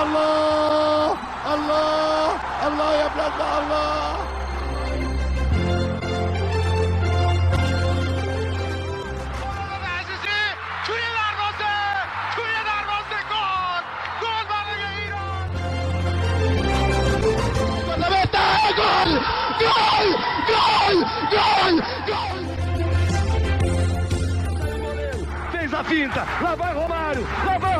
الله الله الله يا بلادنا الله. Fez a finta, lá vai Romário, é gol!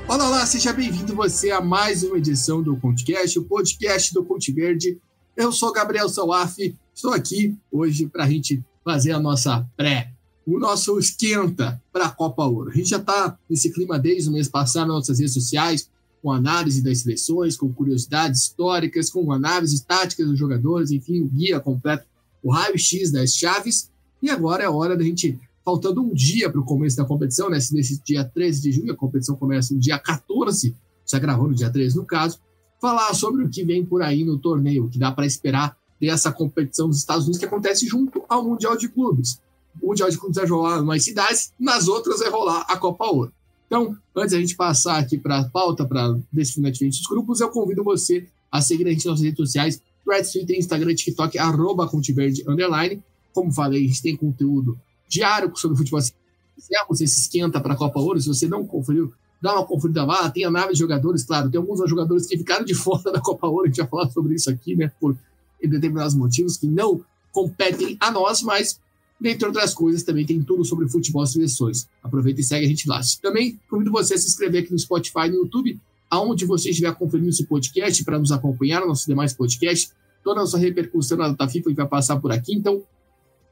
Olá, seja bem-vindo você a mais uma edição do ConteCast, o podcast do Conte Verde. Eu sou Gabriel Sauaf, estou aqui hoje para a gente fazer a nossa o nosso esquenta para a Copa Ouro. A gente já está nesse clima desde o mês passado nas nossas redes sociais, com análise das seleções, com curiosidades históricas, com análises táticas dos jogadores, enfim, o guia completo, o raio-x das chaves. E agora é a hora da gente, faltando um dia para o começo da competição, né? Nesse dia 13 de junho, a competição começa no dia 14, já gravou no dia 13 no caso, falar sobre o que vem por aí no torneio, o que dá para esperar dessa competição dos Estados Unidos que acontece junto ao Mundial de Clubes. O Mundial de Clubes vai rolar em umas cidades, nas outras vai rolar a Copa Ouro. Então, antes da gente passar aqui para a pauta, para definir diferentes grupos, eu convido você a seguir a gente nas redes sociais, Threads, Twitter, Instagram, TikTok, @ConteVerde_. Como falei, a gente tem conteúdo diário sobre futebol. Se fizemos esse esquenta para a Copa Ouro, se você não conferiu, dá uma conferida lá, tem a nave de jogadores, claro, tem alguns jogadores que ficaram de fora da Copa Ouro, a gente vai falar sobre isso aqui, né, por determinados motivos que não competem a nós, mas, dentre outras coisas, também tem tudo sobre futebol e seleções. Aproveita e segue a gente lá. Também convido você a se inscrever aqui no Spotify e no YouTube, aonde você estiver conferindo esse podcast, para nos acompanhar nos nossos demais podcasts, toda a nossa repercussão na data FIFA vai passar por aqui, então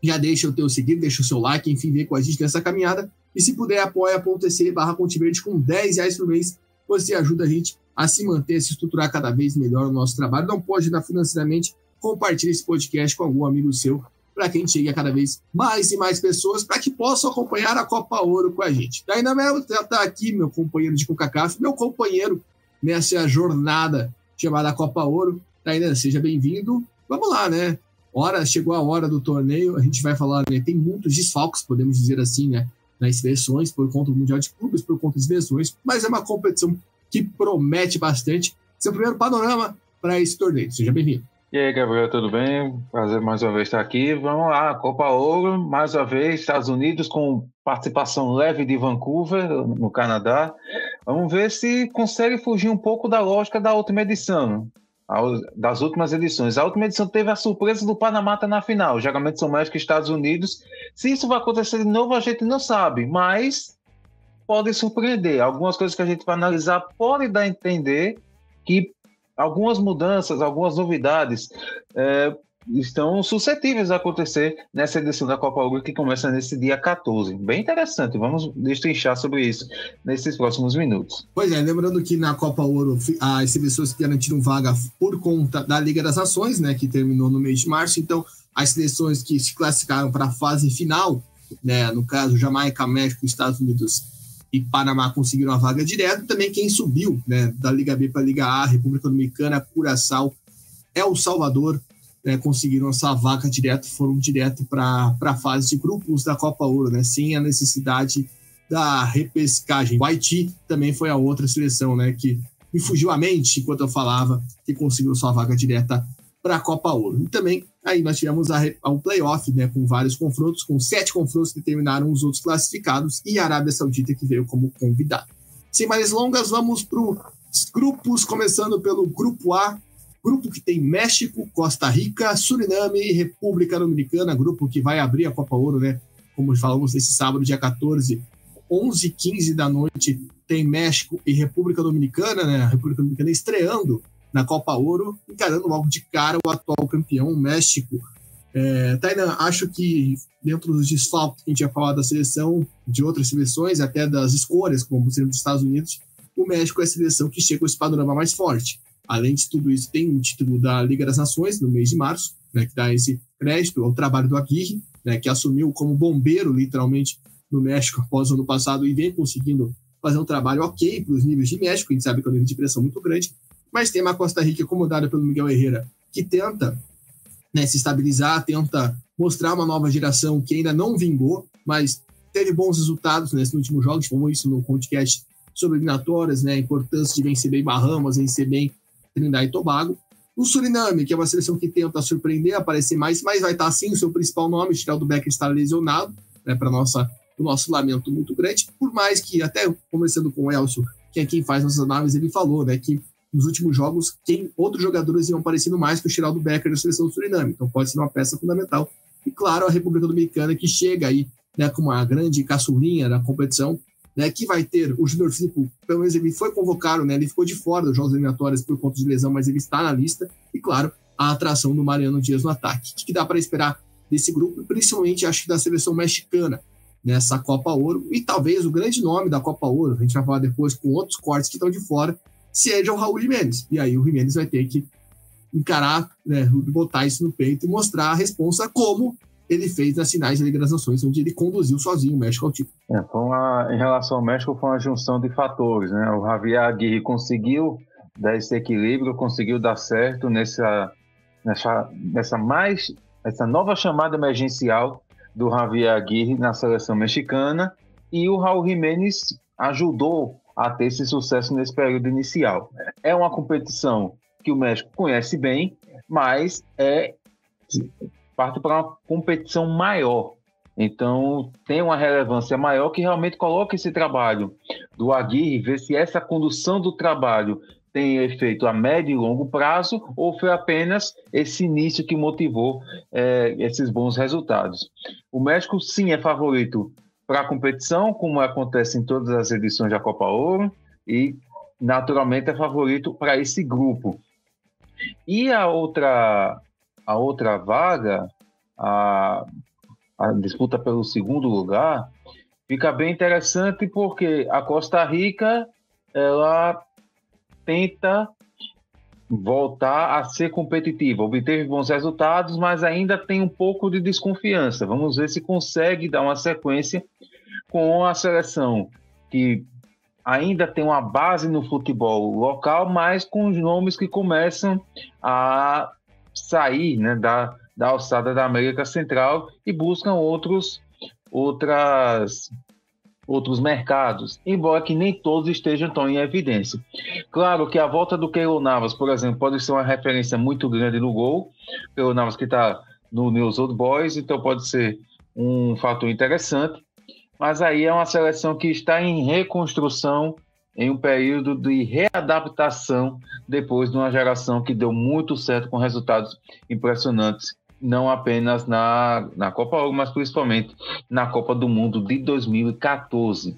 já deixa o teu seguir, deixa o seu like, enfim, vem com a gente nessa caminhada. E se puder, apoia.se/ConteVerde com R$10 por mês. Você ajuda a gente a se manter, a se estruturar cada vez melhor no nosso trabalho. Não pode ajudar financeiramente, compartilhe esse podcast com algum amigo seu, para que a gente chegue a cada vez mais e mais pessoas, para que possam acompanhar a Copa Ouro com a gente. Tainan Melo está aqui, meu companheiro de CONCACAF, meu companheiro nessa jornada chamada Copa Ouro. Tainan, seja bem-vindo. Vamos lá, né? Chegou a hora do torneio, a gente vai falar, né, tem muitos desfalques, podemos dizer assim, né, nas seleções, por conta do Mundial de Clubes, por conta das seleções, mas é uma competição que promete bastante. Seu primeiro panorama para esse torneio, seja bem-vindo. E aí, Gabriel, tudo bem? Prazer mais uma vez estar aqui. Vamos lá, Copa Ouro, mais uma vez, Estados Unidos com participação leve de Vancouver, no Canadá. Vamos ver se consegue fugir um pouco da lógica da última edição. Das últimas edições. A última edição teve a surpresa do Panamá estar na final. Geralmente são México e Estados Unidos. Se isso vai acontecer de novo, a gente não sabe, mas pode surpreender. Algumas coisas que a gente vai analisar podem dar a entender que algumas mudanças, algumas novidades estão suscetíveis a acontecer nessa edição da Copa Ouro que começa nesse dia 14. Bem interessante, vamos destrinchar sobre isso nesses próximos minutos. Pois é, lembrando que na Copa Ouro as seleções que garantiram vaga por conta da Liga das Nações, né, que terminou no mês de março, então as seleções que se classificaram para a fase final, né, no caso Jamaica, México, Estados Unidos e Panamá conseguiram a vaga direta, também quem subiu, né, da Liga B para a Liga A, República Dominicana, Curaçao, El Salvador, conseguiram essa vaga direto, foram direto para a fase de grupos da Copa Ouro, né, sem a necessidade da repescagem. O Haiti também foi a outra seleção, né, que me fugiu a mente enquanto eu falava, que conseguiu sua vaga direta para a Copa Ouro. E também aí nós tivemos o playoff, né, com vários confrontos, com 7 confrontos que terminaram os outros classificados e a Arábia Saudita que veio como convidado. Sem mais longas, vamos para os grupos, começando pelo Grupo A, grupo que tem México, Costa Rica, Suriname e República Dominicana, grupo que vai abrir a Copa Ouro, né? Como falamos nesse sábado, dia 14, 11h15 da noite, tem México e República Dominicana, né? A República Dominicana estreando na Copa Ouro, encarando logo de cara o atual campeão, o México. Tainan, acho que dentro dos desfalques que a gente ia falar da seleção, de outras seleções, até das escolhas, como sendo dos Estados Unidos, o México é a seleção que chega com esse panorama mais forte. Além de tudo isso, tem o título da Liga das Nações, no mês de março, né, que dá esse crédito ao trabalho do Aguirre, né, que assumiu como bombeiro, literalmente, no México após o ano passado e vem conseguindo fazer um trabalho ok para os níveis de México. A gente sabe que é um nível de pressão muito grande. mas tem uma Costa Rica comandada pelo Miguel Herrera, que tenta, né, se estabilizar, tenta mostrar uma nova geração que ainda não vingou, mas teve bons resultados nesse último jogo. A gente falou isso no podcast sobre eliminatórias, né, a importância de vencer bem Bahamas, vencer bem Trinidad e Tobago. O Suriname, que é uma seleção que tenta surpreender, aparecer mais, mas vai estar sim o seu principal nome, Geraldo Becker está lesionado, né, para o nosso lamento muito grande, por mais que, até conversando com o Elcio, que é quem faz nossas análises, ele falou, né, que nos últimos jogos, outros jogadores iam aparecendo mais que o Geraldo Becker da seleção do Suriname, então pode ser uma peça fundamental. E claro, a República Dominicana, que chega aí, né, com uma grande caçulinha da competição, né, que vai ter o Júnior Firpo, pelo menos ele foi convocado, né, ele ficou de fora dos jogos eliminatórios por conta de lesão, mas ele está na lista, e claro, a atração do Mariano Dias no ataque. O que dá para esperar desse grupo, principalmente acho que da seleção mexicana, nessa Copa Ouro, e talvez o grande nome da Copa Ouro, a gente vai falar depois com outros cortes que estão de fora, seja o Raul Jiménez, e aí o Jiménez vai ter que encarar, né, botar isso no peito e mostrar a responsa como ele fez nas finais da Liga das Nações, onde ele conduziu sozinho o México ao título. Em relação ao México, foi uma junção de fatores, né? O Javier Aguirre conseguiu dar esse equilíbrio, conseguiu dar certo nessa nova chamada emergencial do Javier Aguirre na seleção mexicana, e o Raul Jiménez ajudou a ter esse sucesso nesse período inicial. É uma competição que o México conhece bem, mas parte para uma competição maior. Então, tem uma relevância maior que realmente coloca esse trabalho do Aguirre, ver se essa condução do trabalho tem efeito a médio e longo prazo ou foi apenas esse início que motivou esses bons resultados. O México, sim, é favorito para a competição, como acontece em todas as edições da Copa Ouro, e, naturalmente, é favorito para esse grupo. E a outra vaga, a disputa pelo segundo lugar, fica bem interessante porque a Costa Rica, ela tenta voltar a ser competitiva, obteve bons resultados, mas ainda tem um pouco de desconfiança. Vamos ver se consegue dar uma sequência com a seleção que ainda tem uma base no futebol local, mas com os nomes que começam a sair, né, da alçada da América Central e buscam outros mercados, embora que nem todos estejam tão em evidência. Claro que a volta do Keylor Navas, por exemplo, pode ser uma referência muito grande no gol. Keylor Navas que está no News Old Boys, então pode ser um fator interessante, mas aí é uma seleção que está em reconstrução, em um período de readaptação depois de uma geração que deu muito certo com resultados impressionantes, não apenas na Copa Ouro, mas principalmente na Copa do Mundo de 2014.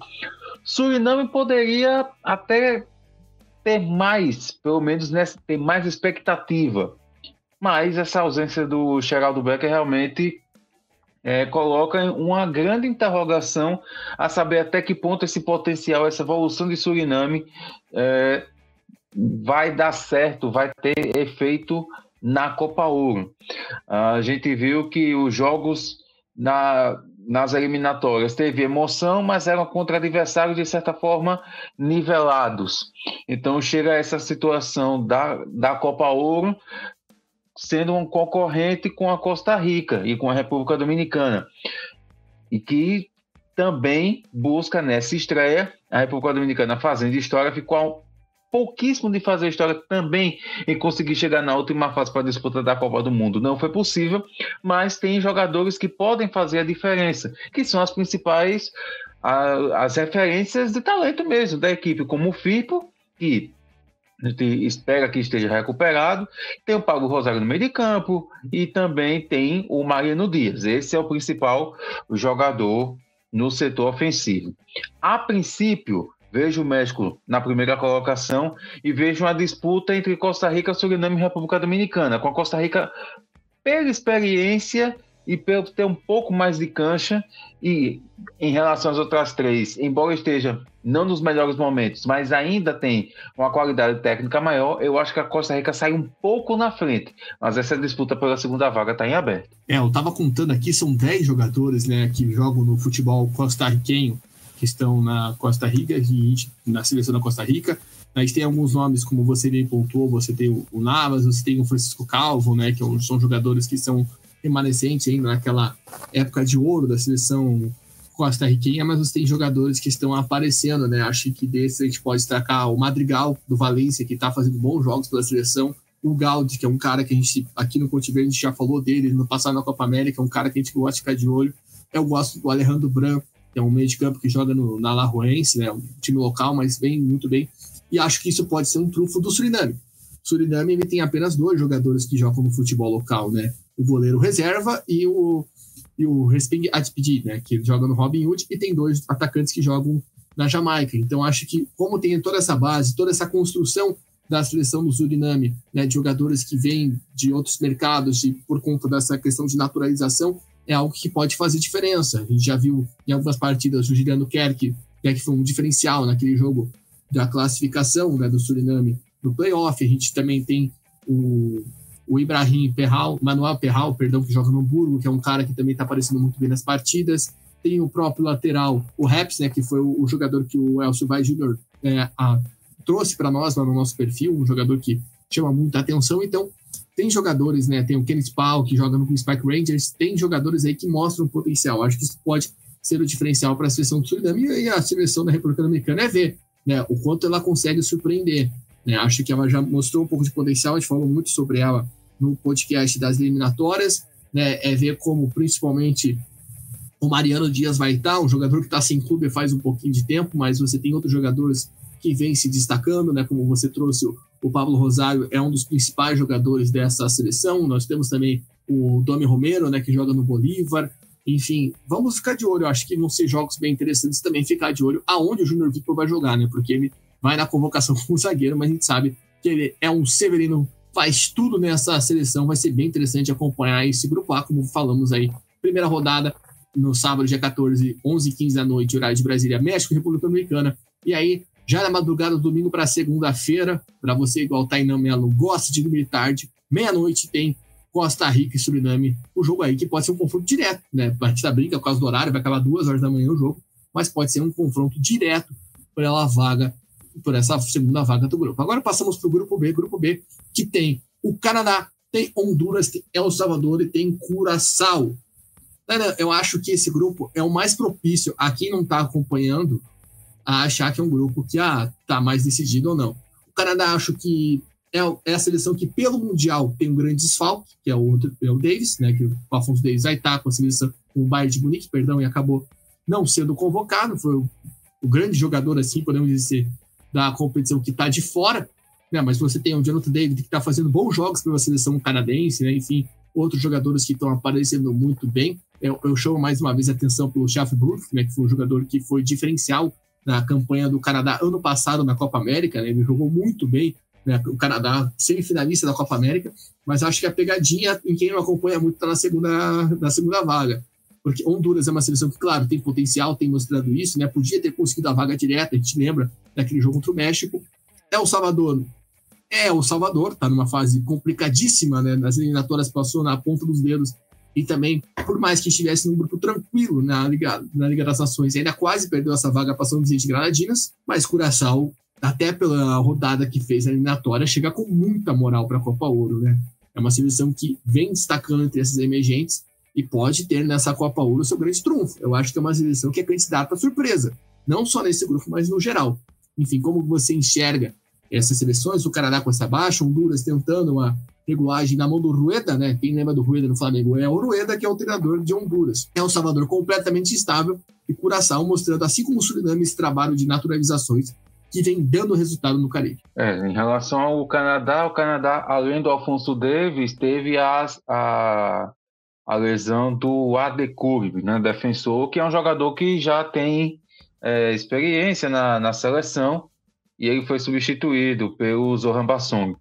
Suriname poderia até ter mais, pelo menos ter mais expectativa, mas essa ausência do Geraldo Becker realmente coloca uma grande interrogação a saber até que ponto esse potencial, essa evolução de Suriname vai dar certo, vai ter efeito na Copa Ouro. A gente viu que os jogos nas eliminatórias teve emoção, mas eram contra adversários de certa forma nivelados. Então chega essa situação da Copa Ouro sendo um concorrente com a Costa Rica e com a República Dominicana, e que também busca nessa estreia, a República Dominicana fazendo história, ficou pouquíssimo de fazer história também em conseguir chegar na última fase para a disputa da Copa do Mundo. Não foi possível, mas tem jogadores que podem fazer a diferença, que são as principais, as referências de talento mesmo da equipe, como o Firpo, que a gente espera que esteja recuperado, tem o Paulo Rosário no meio de campo e também tem o Mariano Dias. Esse é o principal jogador no setor ofensivo. A princípio, vejo o México na primeira colocação e vejo uma disputa entre Costa Rica, Suriname e República Dominicana, com a Costa Rica pela experiência e pelo ter um pouco mais de cancha, e em relação às outras três, embora esteja não nos melhores momentos, mas ainda tem uma qualidade técnica maior, eu acho que a Costa Rica sai um pouco na frente, mas essa disputa pela segunda vaga está em aberto. Eu estava contando aqui, são 10 jogadores, né, que jogam no futebol costarriquenho, que estão na Costa Rica e na seleção da Costa Rica. A gente tem alguns nomes, como você bem pontuou, você tem o Navas, você tem o Francisco Calvo, né, que são jogadores que são remanescentes ainda naquela época de ouro da seleção costarriquenha, mas você tem jogadores que estão aparecendo, né? Acho que desse a gente pode destacar o Madrigal, do Valência, que está fazendo bons jogos pela seleção, o Gaudi, que é um cara que a gente, aqui no Contiverde, a gente já falou dele no passado na Copa América, é um cara que a gente gosta de ficar de olho. Eu gosto do Alejandro Bran, que é um meio de campo que joga na Alajuelense, né? Um time local, mas vem muito bem. E acho que isso pode ser um trunfo do Suriname. O Suriname ele tem apenas 2 jogadores que jogam no futebol local, né? O goleiro reserva e o Resping Adpidi, né? Que joga no Robin Hood, e tem 2 atacantes que jogam na Jamaica. Então acho que, como tem toda essa base, toda essa construção da seleção do Suriname, né, de jogadores que vêm de outros mercados e por conta dessa questão de naturalização, é algo que pode fazer diferença. A gente já viu em algumas partidas o Juliano Kerk, né, que foi um diferencial naquele jogo da classificação, né, do Suriname no playoff. A gente também tem o Ibrahim Perral, Manuel Perral, perdão, que joga no Hamburgo, que é um cara que também está aparecendo muito bem nas partidas. Tem o próprio lateral, o Reps, né, que foi o jogador que o Elcio Vai Júnior trouxe para nós lá no nosso perfil, um jogador que chama muita atenção. Então, tem jogadores, né? Tem o Kenneth Paul, que joga no Spike Rangers, tem jogadores aí que mostram potencial. Acho que isso pode ser o diferencial para a seleção do Suriname, e a seleção da República Dominicana é ver, né, o quanto ela consegue surpreender. Né? Acho que ela já mostrou um pouco de potencial, a gente falou muito sobre ela no podcast das eliminatórias, né? É ver como, principalmente, o Mariano Dias vai estar, um jogador que está sem clube faz um pouquinho de tempo, mas você tem outros jogadores que vem se destacando, né? Como você trouxe, o Pablo Rosário é um dos principais jogadores dessa seleção. Nós temos também o Domi Romero, né, que joga no Bolívar. Enfim, vamos ficar de olho. Eu acho que vão ser jogos bem interessantes também, ficar de olho aonde o Júnior Victor vai jogar, né? Porque ele vai na convocação como zagueiro, mas a gente sabe que ele é um Severino, faz tudo nessa seleção. Vai ser bem interessante acompanhar esse grupo A, como falamos aí. Primeira rodada no sábado, dia 14, 11h15 da noite, horário de Brasília, México e República Dominicana. E aí, já na madrugada do domingo para segunda-feira, para você, igual o Tainan Melo, gosta de dormir tarde, meia-noite tem Costa Rica e Suriname, o jogo aí que pode ser um confronto direto, né? A gente brinca por causa do horário, vai acabar 2 horas da manhã o jogo, mas pode ser um confronto direto por essa segunda vaga do grupo. Agora passamos para o grupo B, que tem o Canadá, tem Honduras, tem El Salvador e tem Curaçao. Eu acho que esse grupo é o mais propício a quem não está acompanhando a achar que é um grupo que tá mais decidido ou não. O Canadá, acho que é a seleção que, pelo Mundial, tem um grande desfalque, que é o Davis, né, que o Alphonso Davies vai estar com a seleção, com o Bayern de Munique, e acabou não sendo convocado. Foi o grande jogador, assim, podemos dizer, da competição que está de fora, né, mas você tem o Jonathan David, que está fazendo bons jogos pela seleção canadense, né, enfim, outros jogadores que estão aparecendo muito bem. Eu chamo mais uma vez a atenção pelo Schaffenburg, né, que foi um jogador que foi diferencial na campanha do Canadá ano passado na Copa América, né? Ele jogou muito bem, né? O Canadá semifinalista da Copa América, mas acho que a pegadinha em quem não acompanha muito está na segunda vaga, porque Honduras é uma seleção que, claro, tem potencial, tem mostrado isso, né? Podia ter conseguido a vaga direta, a gente lembra daquele jogo contra o México. O Salvador está numa fase complicadíssima, né? Nas eliminatórias passou na ponta dos dedos, e também, por mais que estivesse num grupo tranquilo na Liga das Nações, ainda quase perdeu essa vaga passando de Granadinas, mas Curaçao, até pela rodada que fez a eliminatória, chega com muita moral para a Copa Ouro, né? É uma seleção que vem destacando entre esses emergentes e pode ter nessa Copa Ouro o seu grande trunfo. Eu acho que é uma seleção que é candidata à surpresa, não só nesse grupo, mas no geral. Enfim, como você enxerga essas seleções? O Canadá com essa baixa, Honduras tentando uma regulagem na mão do Rueda, né? Quem lembra do Rueda no Flamengo é o Rueda, que é o treinador de Honduras. É um Salvador completamente estável, e Curaçao mostrando, assim como o Suriname, esse trabalho de naturalizações que vem dando resultado no Caribe. Em relação ao Canadá, além do Alphonso Davies, teve a lesão do Adekuri, né? Defensor, que é um jogador que já tem experiência na seleção, e ele foi substituído pelo Zoran Bassong.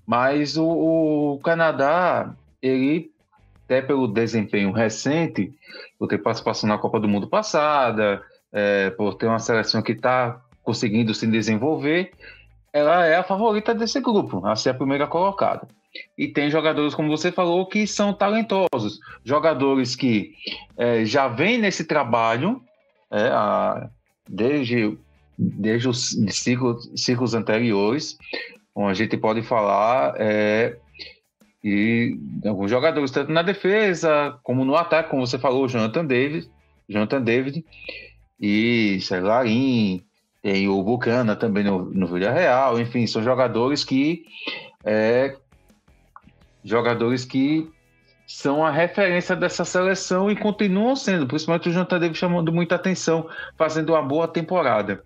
Mas o Canadá, ele, até pelo desempenho recente, por ter participação na Copa do Mundo passada, por ter uma seleção que está conseguindo se desenvolver, ela é a favorita desse grupo, a ser a primeira colocada. E tem jogadores, como você falou, que são talentosos, jogadores que já vêm nesse trabalho desde desde os ciclos anteriores, onde a gente pode falar e alguns jogadores, tanto na defesa como no ataque, como você falou, Jonathan David e Cesarin, tem o Buchanan também no Villarreal, enfim, são jogadores que são a referência dessa seleção e continuam sendo, principalmente o Jonathan David chamando muita atenção, fazendo uma boa temporada.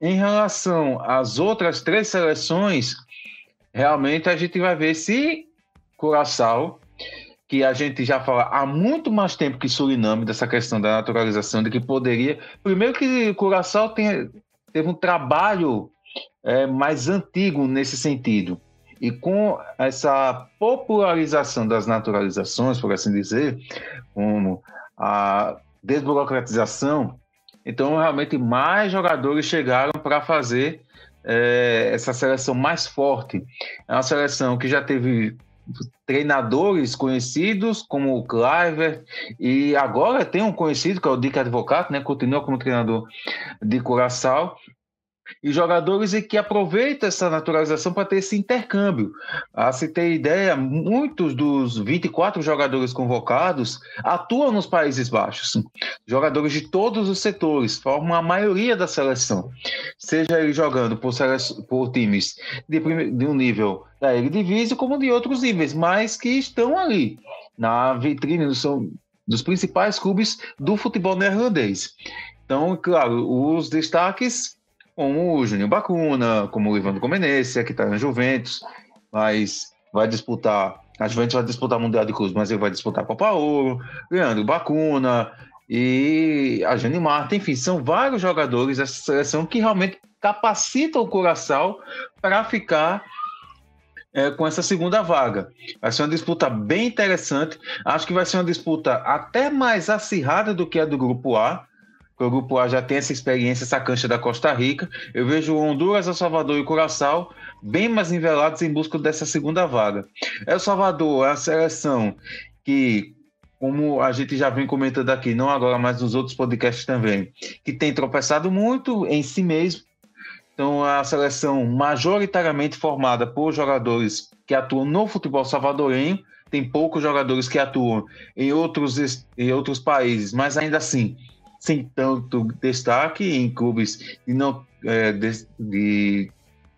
Em relação às outras 3 seleções, realmente a gente vai ver se Curaçao, que a gente já fala há muito mais tempo que Suriname, dessa questão da naturalização, de que poderia... Primeiro que Curaçao teve um trabalho mais antigo nesse sentido. E com essa popularização das naturalizações, por assim dizer, como a desburocratização, então realmente mais jogadores chegaram para fazer essa seleção mais forte. É uma seleção que já teve treinadores conhecidos como o Kluivert, e agora tem um conhecido que é o Dick Advocaat, né? Continua como treinador de Curaçao, e jogadores que aproveitam essa naturalização para ter esse intercâmbio. A se ter ideia, muitos dos 24 jogadores convocados atuam nos Países Baixos. Jogadores de todos os setores, formam a maioria da seleção. Seja ele jogando por times de um nível da Eredivisie, como de outros níveis, mas que estão ali, na vitrine dos principais clubes do futebol neerlandês. Então, claro, os destaques como o Juninho Bacuna, como o Ivan Comenécia, que está na Juventus, mas a Juventus vai disputar o Mundial de Clubes, mas ele vai disputar a Copa Ouro, Leandro Bacuna e a Jane Marta, enfim, são vários jogadores dessa seleção que realmente capacitam o Curaçao para ficar com essa segunda vaga. Vai ser uma disputa bem interessante, acho que vai ser uma disputa até mais acirrada do que a do Grupo A, porque o Grupo A já tem essa experiência, essa cancha da Costa Rica. Eu vejo Honduras, El Salvador e Curaçao bem mais nivelados em busca dessa segunda vaga. El Salvador é a seleção que, como a gente já vem comentando aqui, não agora, mas nos outros podcasts também, que tem tropeçado muito em si mesmo. Então, é a seleção majoritariamente formada por jogadores que atuam no futebol salvadorenho. Tem poucos jogadores que atuam em outros países, mas ainda assim sem tanto destaque em clubes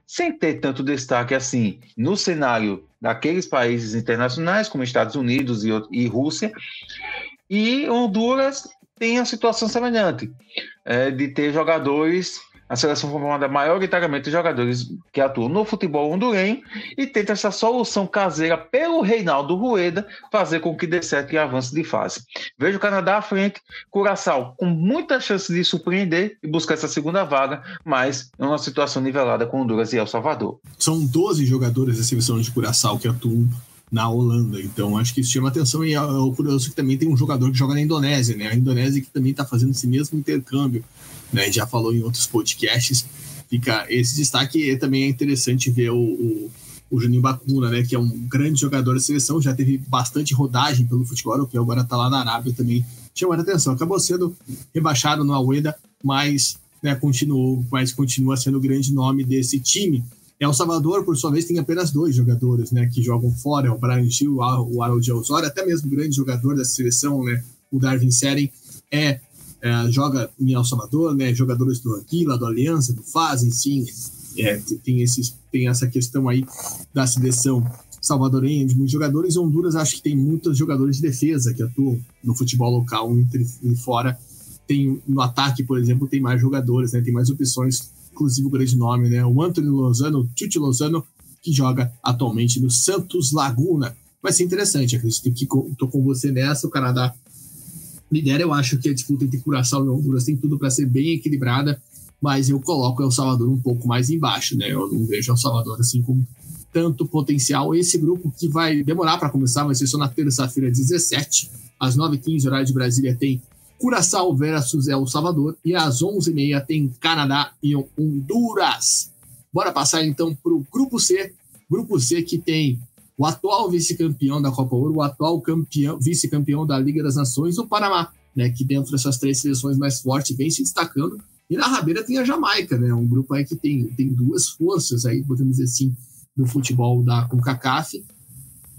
sem ter tanto destaque assim no cenário daqueles países internacionais como Estados Unidos e Rússia. E Honduras tem a situação semelhante, de ter jogadores, a seleção formada maioritariamente de jogadores que atuam no futebol hondurenho, e tenta essa solução caseira pelo Reinaldo Rueda fazer com que dê certo e avance de fase. Vejo o Canadá à frente, Curaçao com muita chance de surpreender e buscar essa segunda vaga, mas é uma situação nivelada com Honduras e El Salvador. São 12 jogadores da seleção de Curaçao que atuam na Holanda, então acho que isso chama atenção. E é curioso que também tem um jogador que joga na Indonésia, né? A Indonésia que também está fazendo esse mesmo intercâmbio, né? Já falou em outros podcasts. Fica esse destaque. Também é interessante ver o Juninho Bacuna, né? Que é um grande jogador da seleção, já teve bastante rodagem pelo futebol europeu, agora está lá na Arábia também, chamando a atenção. Acabou sendo rebaixado no Al-Wehda, mas, né, continua sendo o grande nome desse time. El Salvador, por sua vez, tem apenas 2 jogadores, né, que jogam fora, o Brian Gil, o Harold Osório, até mesmo o grande jogador da seleção, né, o Darwin Seren, joga em El Salvador, né, jogadores do Anguila, do Aliança, do FAS, enfim, tem essa questão aí da seleção salvadorenha de muitos jogadores. Honduras, acho que tem muitos jogadores de defesa que atuam no futebol local e fora. No ataque, por exemplo, tem mais jogadores, né, tem mais opções, inclusive o grande nome, né, o Anthony Lozano, o Tuti Lozano, que joga atualmente no Santos Laguna. Vai ser interessante, acredito que estou com você nessa. O Canadá lidera. Eu acho que a disputa entre Curaçao e Honduras tem tudo para ser bem equilibrada, mas eu coloco El Salvador um pouco mais embaixo, né? Eu não vejo El Salvador assim com tanto potencial. Esse grupo, que vai demorar para começar, vai ser só na terça-feira, 17, às 9h15, horário de Brasília, tem Curaçao versus El Salvador, e às 11h30 tem Canadá e Honduras. Bora passar então para o Grupo C. Grupo C, que tem o atual vice-campeão da Copa Ouro, o atual vice-campeão da Liga das Nações, o Panamá, né, que dentro dessas 3 seleções mais fortes vem se destacando. E na rabeira tem a Jamaica, né? Um grupo aí que tem duas forças aí, podemos dizer assim, do futebol da CONCACAF.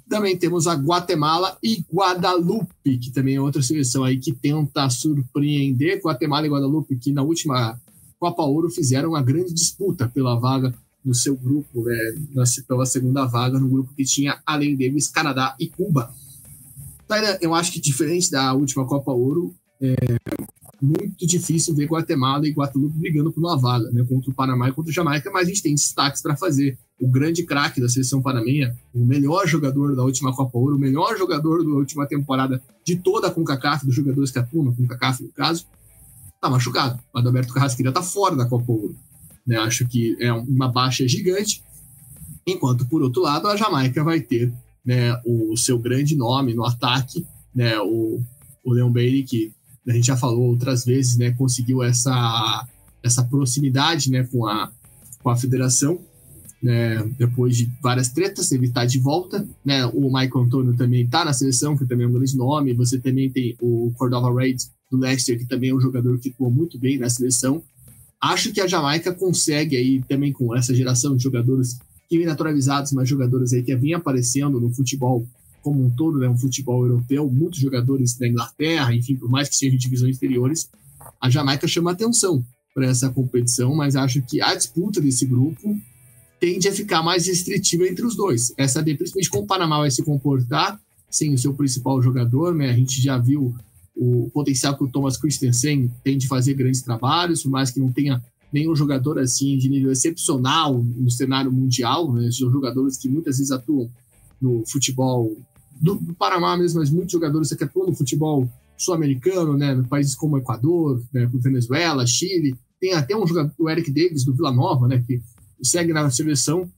Também temos a Guatemala e Guadalupe, que também é outra seleção aí que tenta surpreender. Guatemala e Guadalupe, que na última Copa Ouro fizeram uma grande disputa pela vaga no seu grupo, né? Pela segunda vaga no grupo que tinha, além deles, Canadá e Cuba. Eu acho que diferente da última Copa Ouro, é muito difícil ver Guatemala e Guadalupe brigando por uma vaga, né, contra o Panamá e contra o Jamaica, mas a gente tem destaques para fazer. O grande craque da seleção panamenha, o melhor jogador da última Copa Ouro, o melhor jogador da última temporada de toda a CONCACAF, dos jogadores que atuam na CONCACAF, no caso, está machucado. O Adalberto Carrasqueira está fora da Copa Ouro. Né, acho que é uma baixa gigante, enquanto, por outro lado, a Jamaica vai ter, né, o seu grande nome no ataque, né, o Leon Bailey, que a gente já falou outras vezes, né, conseguiu essa proximidade, né, com a federação, né, depois de várias tretas, ele está de volta, né, o Michael Antônio também está na seleção, que também é um grande nome, você também tem o Cordova Reid do Leicester, que também é um jogador que atuou muito bem na seleção. Acho que a Jamaica consegue aí também com essa geração de jogadores que vêm naturalizados, mas jogadores aí que vinham aparecendo no futebol como um todo, né, um futebol europeu, muitos jogadores da Inglaterra, enfim, por mais que sejam divisões inferiores, a Jamaica chama atenção para essa competição, mas acho que a disputa desse grupo tende a ficar mais restritiva entre os dois. É saber principalmente como o Panamá vai se comportar sem o seu principal jogador, né? A gente já viu o potencial que o Thomas Christensen tem de fazer grandes trabalhos, por mais que não tenha nenhum jogador assim de nível excepcional no cenário mundial, né? São jogadores que muitas vezes atuam no futebol do Panamá mesmo, mas muitos jogadores que atuam no futebol sul-americano, né? Em países como Equador, né? Venezuela, Chile. Tem até um jogador, o Eric Davis, do Vila Nova, né? Que segue na seleções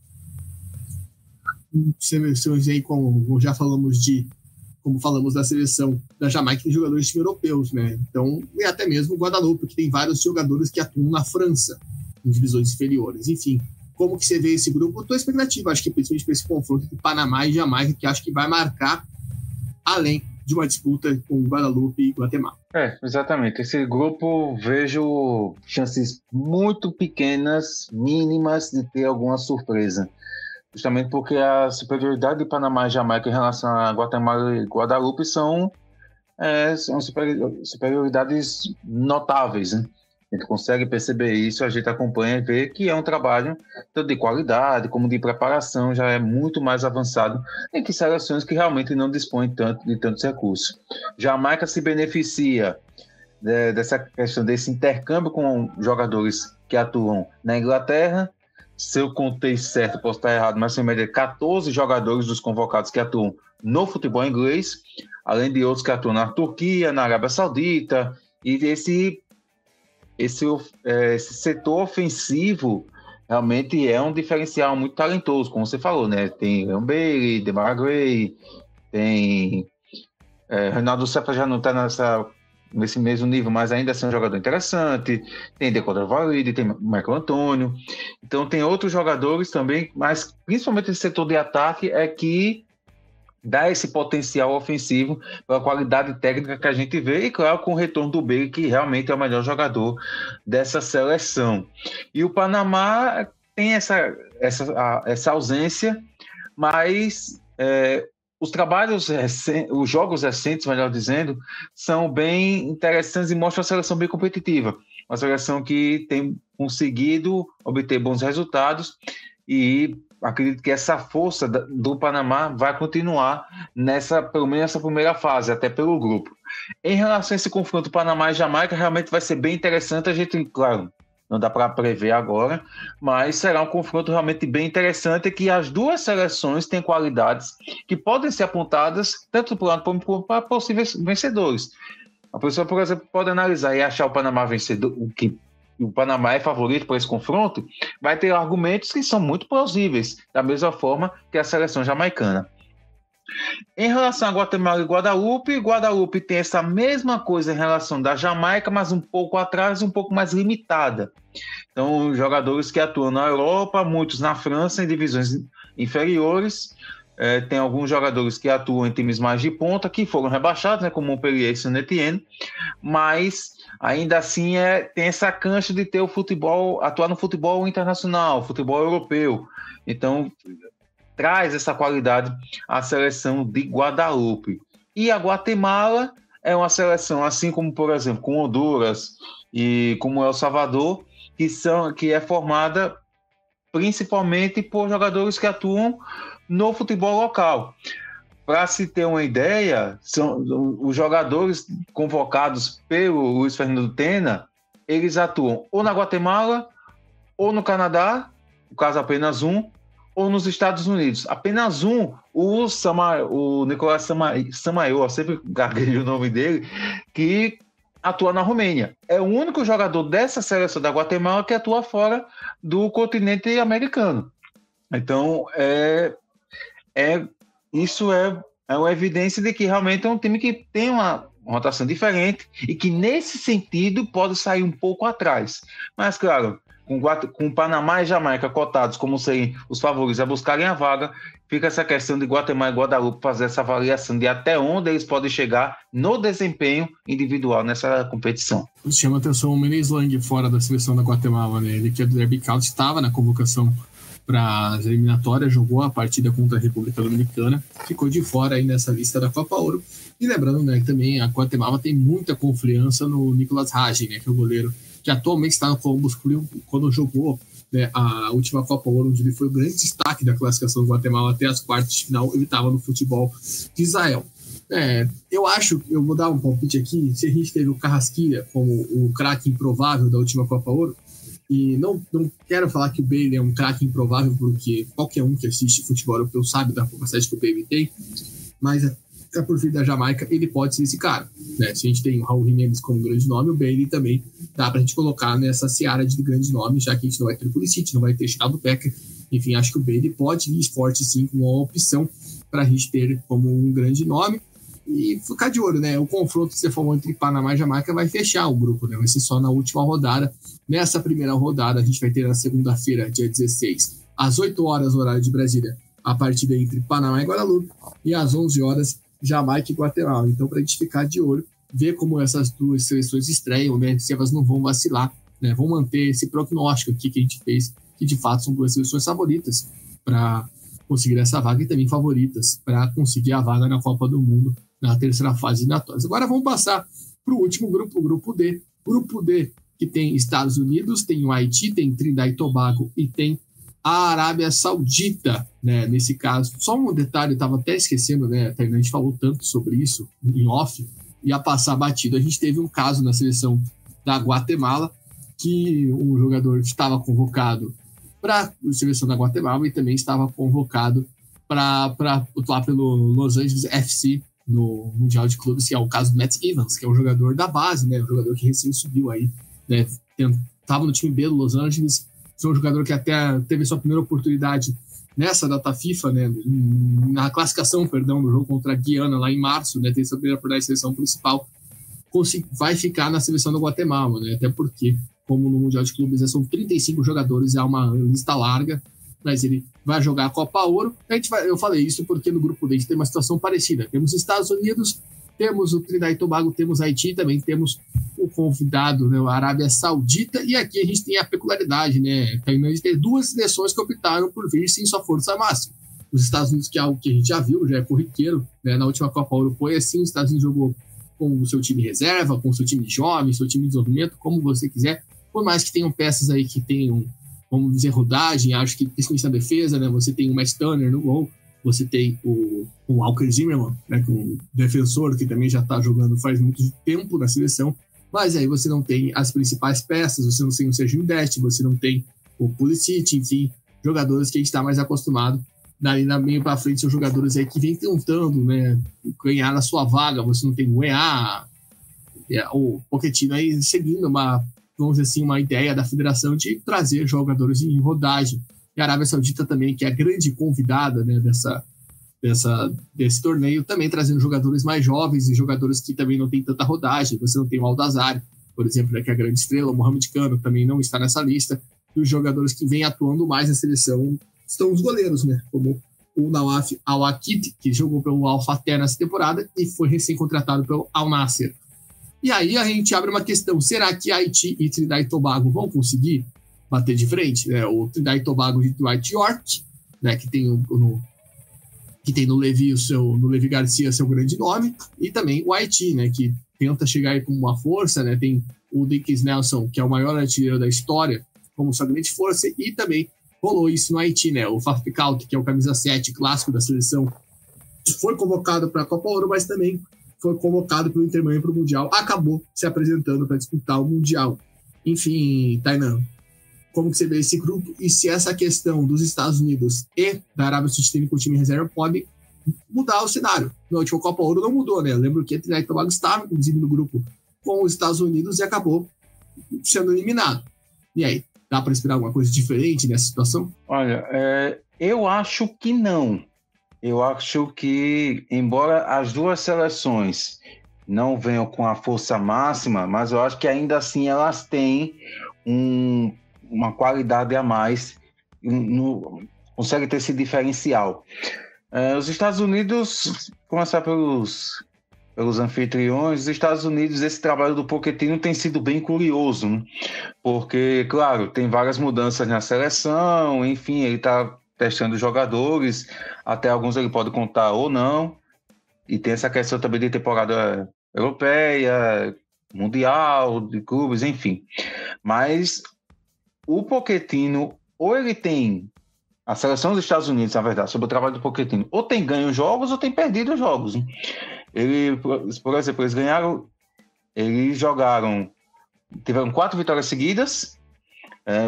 aí, como já falamos como falamos da seleção da Jamaica, tem jogadores europeus, né? Então, e até mesmo o Guadalupe, que tem vários jogadores que atuam na França, em divisões inferiores. Enfim, como que você vê esse grupo? Eu estou expectativa, acho que principalmente para esse confronto entre Panamá e Jamaica, que acho que vai marcar além de uma disputa com Guadalupe e Guatemala. Exatamente. Esse grupo vejo chances muito pequenas, mínimas, de ter alguma surpresa. Justamente porque a superioridade de Panamá e Jamaica em relação a Guatemala e Guadalupe são superioridades notáveis, né? A gente consegue perceber isso, a gente acompanha e vê que é um trabalho tanto de qualidade como de preparação, já é muito mais avançado em que seleções que realmente não dispõem de tantos recursos. Jamaica se beneficia dessa questão desse intercâmbio com jogadores que atuam na Inglaterra. Se eu contei certo, posso estar errado, mas são em média 14 jogadores dos convocados que atuam no futebol inglês, além de outros que atuam na Turquia, na Arábia Saudita, e esse setor ofensivo realmente é um diferencial muito talentoso, como você falou, né? Tem Leon Bailey, Demarai Gray, tem Ronaldo Cefa, já não está nesse mesmo nível, mas ainda assim é um jogador interessante. Tem Decodra Valide, tem Michael Antônio. Então tem outros jogadores também, mas principalmente esse setor de ataque é que dá esse potencial ofensivo pela qualidade técnica que a gente vê, e claro, com o retorno do Bailey, que realmente é o melhor jogador dessa seleção. E o Panamá tem essa ausência, mas os jogos recentes, melhor dizendo, são bem interessantes e mostram uma seleção bem competitiva, uma seleção que tem conseguido obter bons resultados, e acredito que essa força do Panamá vai continuar pelo menos nessa primeira fase, até pelo grupo. Em relação a esse confronto Panamá e Jamaica, realmente vai ser bem interessante. A gente, claro, não dá para prever agora, mas será um confronto realmente bem interessante, que as duas seleções têm qualidades que podem ser apontadas tanto para o lado como para possíveis vencedores. A pessoa, por exemplo, pode analisar e achar o Panamá vencedor, o Panamá é favorito para esse confronto, vai ter argumentos que são muito plausíveis, da mesma forma que a seleção jamaicana. Em relação a Guatemala e Guadalupe tem essa mesma coisa em relação da Jamaica, mas um pouco atrás, um pouco mais limitada. Então, jogadores que atuam na Europa, muitos na França, em divisões inferiores, tem alguns jogadores que atuam em times mais de ponta, que foram rebaixados, né, como o Montpellier e Saint-Étienne, mas ainda assim tem essa cancha de ter o futebol, atuar no futebol internacional, futebol europeu. Então, traz essa qualidade à seleção de Guadalupe. E a Guatemala é uma seleção, assim como, por exemplo, com Honduras e como El Salvador, que é formada principalmente por jogadores que atuam no futebol local. Para se ter uma ideia, são os jogadores convocados pelo Luiz Fernando Tena, eles atuam ou na Guatemala, ou no Canadá, no caso apenas um, ou nos Estados Unidos. Apenas um, o Nicolás Samayoa, sempre gaguejo o nome dele, que atua na Romênia. É o único jogador dessa seleção da Guatemala que atua fora do continente americano. Então, isso é uma evidência de que realmente é um time que tem uma rotação diferente e que, nesse sentido, pode sair um pouco atrás. Mas, claro, com Panamá e Jamaica cotados como serem os favoritos a buscarem a vaga, fica essa questão de Guatemala e Guadalupe fazer essa avaliação de até onde eles podem chegar no desempenho individual nessa competição. Chama atenção o Menes Lang fora da seleção da Guatemala, né? Ele que é do Derby County, estava na convocação para as eliminatórias, jogou a partida contra a República Dominicana, ficou de fora aí nessa lista da Copa Ouro. E lembrando, né, que também a Guatemala tem muita confiança no Nicolas Hagi, né, que é o goleiro que atualmente está no Columbus Crew, quando jogou, né, a última Copa Ouro, onde ele foi o grande destaque da classificação do Guatemala até as quartas de final, ele estava no futebol de Israel. Eu vou dar um palpite aqui, se a gente teve o Carrasquilha como o craque improvável da última Copa Ouro, e não quero falar que o Bailey é um craque improvável, porque qualquer um que assiste futebol europeu sabe da capacidade que o Bailey tem, mas até por vir da Jamaica, ele pode ser esse cara, né? Se a gente tem o Raul Jiménez como grande nome, o Bailey também dá pra gente colocar nessa seara de grandes nomes, já que a gente não vai ter o Pulisic, não vai ter Chicago Becker. Enfim, acho que o Bailey pode vir forte sim, com uma opção pra gente ter como um grande nome. E ficar de olho, né? O confronto que você falou entre Panamá e Jamaica vai fechar o grupo, né? Vai ser só na última rodada. Nessa primeira rodada, a gente vai ter na segunda-feira, dia 16, às 8 horas, horário de Brasília, a partida entre Panamá e Guadalupe, e às 11 horas, Jamaica e Guatemala. Então, para a gente ficar de olho, ver como essas duas seleções estreiam, né? Se elas não vão vacilar, né? Vão manter esse prognóstico aqui que a gente fez, que de fato são duas seleções favoritas para conseguir essa vaga e também favoritas para conseguir a vaga na Copa do Mundo na terceira fase de eliminatórias. Agora vamos passar para o último grupo, o grupo D. Grupo D, que tem Estados Unidos, tem o Haiti, tem Trinidad e Tobago e tem a Arábia Saudita, né? Nesse caso, só um detalhe, eu estava até esquecendo, né? A gente falou tanto sobre isso em off, ia passar batido. A gente teve um caso na seleção da Guatemala, que um jogador estava convocado para a seleção da Guatemala e também estava convocado para atuar pelo Los Angeles FC no Mundial de Clubes, que é o caso do Matt Evans, que é um jogador da base, né? Um jogador que recém subiu aí, né? Estava no time B do Los Angeles, foi um jogador que até teve sua primeira oportunidade nessa data FIFA, né? Na classificação, perdão, do jogo contra a Guiana, lá em março, né? Teve sua primeira oportunidade de seleção principal, vai ficar na seleção da Guatemala, né? Até porque, como no Mundial de Clubes são 35 jogadores, é uma lista larga, mas ele vai jogar a Copa Ouro. Eu falei isso porque no grupo D a gente tem uma situação parecida. Temos Estados Unidos, temos o Trinidad e Tobago, temos Haiti, também temos o convidado, né, a Arábia Saudita, e aqui a gente tem a peculiaridade, né? A gente tem duas seleções que optaram por vir sem sua força máxima. Os Estados Unidos, que é algo que a gente já viu, já é corriqueiro, né? Na última Copa Ouro foi assim, os Estados Unidos jogou com o seu time reserva, com o seu time jovem, seu time de desenvolvimento, como você quiser, por mais que tenham peças aí que tenham, vamos dizer, rodagem, acho que principalmente na defesa, né? Você tem o Matt Turner no gol, você tem o Walker Zimmerman, né? Que é um defensor que também já está jogando faz muito tempo na seleção, mas aí você não tem as principais peças, você não tem o Serginho Deste, você não tem o Pulisic, enfim, jogadores que a gente está mais acostumado. Dali na meio para frente são jogadores aí que vêm tentando, né, ganhar a sua vaga. Você não tem o EA, o Pochettino aí seguindo vamos dizer assim, uma ideia da federação de trazer jogadores em rodagem. E a Arábia Saudita também, que é a grande convidada, né, desse torneio, também trazendo jogadores mais jovens e jogadores que também não têm tanta rodagem. Você não tem o Aldazari, por exemplo, né, que é a grande estrela, o Mohamed Kano também não está nessa lista. E os jogadores que vêm atuando mais na seleção estão os goleiros, né, como o Nawaf Al-Akit, que jogou pelo Al-Fateh nessa temporada e foi recém-contratado pelo Al-Nassr. E aí a gente abre uma questão, será que Haiti e Trinidad e Tobago vão conseguir bater de frente? O Trinidad e Tobago de Dwight Yorke, né, que tem no Levi Garcia seu grande nome, e também o Haiti, né, que tenta chegar aí com uma força, né, tem o Dickies Nelson, que é o maior artilheiro da história, como sua grande força, e também rolou isso no Haiti, né, o Faf Picault, que é o camisa 7 clássico da seleção, foi convocado para a Copa Ouro, mas também foi convocado pelo Inter Miami para o Mundial, acabou se apresentando para disputar o Mundial. Enfim, Tainan, como que você vê esse grupo e se essa questão dos Estados Unidos e da Arábia Saudita com o time reserva pode mudar o cenário? Na última Copa Ouro não mudou, né? Eu lembro que a Trinidad e Tobago estava, inclusive, no grupo com os Estados Unidos e acabou sendo eliminado. E aí, dá para esperar alguma coisa diferente nessa situação? Olha, eu acho que não. Eu acho que, embora as duas seleções não venham com a força máxima, mas eu acho que ainda assim elas têm uma qualidade a mais, consegue ter esse diferencial. Os Estados Unidos, começar pelos anfitriões, os Estados Unidos, esse trabalho do Pochettino tem sido bem curioso, né? Porque, claro, tem várias mudanças na seleção, enfim, ele está testando jogadores, até alguns ele pode contar ou não, e tem essa questão também de temporada europeia, mundial, de clubes, enfim. Mas o Pochettino, ou ele tem a seleção dos Estados Unidos, na verdade, sobre o trabalho do Pochettino, ou tem ganho jogos ou tem perdido jogos, né? Por exemplo, eles jogaram, tiveram 4 vitórias seguidas